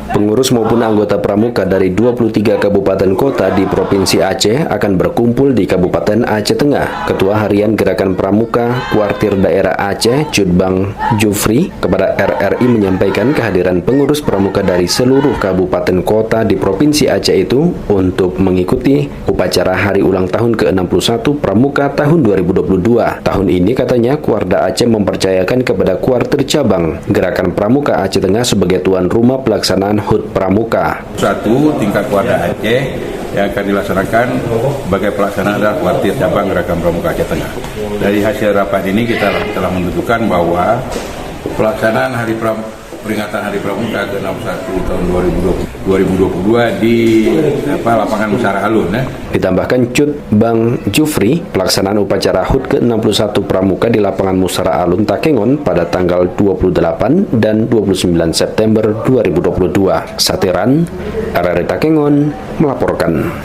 Pengurus maupun anggota pramuka dari 23 kabupaten kota di Provinsi Aceh akan berkumpul di Kabupaten Aceh Tengah. Ketua Harian Gerakan Pramuka Kuartir Daerah Aceh, Cutbang Jufri, kepada RRI menyampaikan kehadiran pengurus pramuka dari seluruh kabupaten kota di Provinsi Aceh itu untuk mengikuti upacara hari ulang tahun ke-61 Pramuka tahun 2022. Tahun ini katanya Kuarda Aceh mempercayakan kepada Kuartir Cabang Gerakan Pramuka Aceh Tengah sebagai tuan rumah pelaksanaan HUT Pramuka. Satu tingkat Kuarda Aceh yang akan dilaksanakan sebagai pelaksanaan adalah Kuartir Cabang Gerakan Pramuka Aceh Tengah. Dari hasil rapat ini kita telah menentukan bahwa pelaksanaan peringatan Hari Pramuka ke-61 tahun 2022 di lapangan Musara Alun. Ditambahkan Cutbang Jufri, pelaksanaan upacara HUT ke-61 Pramuka di lapangan Musara Alun Takengon pada tanggal 28 dan 29 September 2022. Satiran, RRI Takengon melaporkan.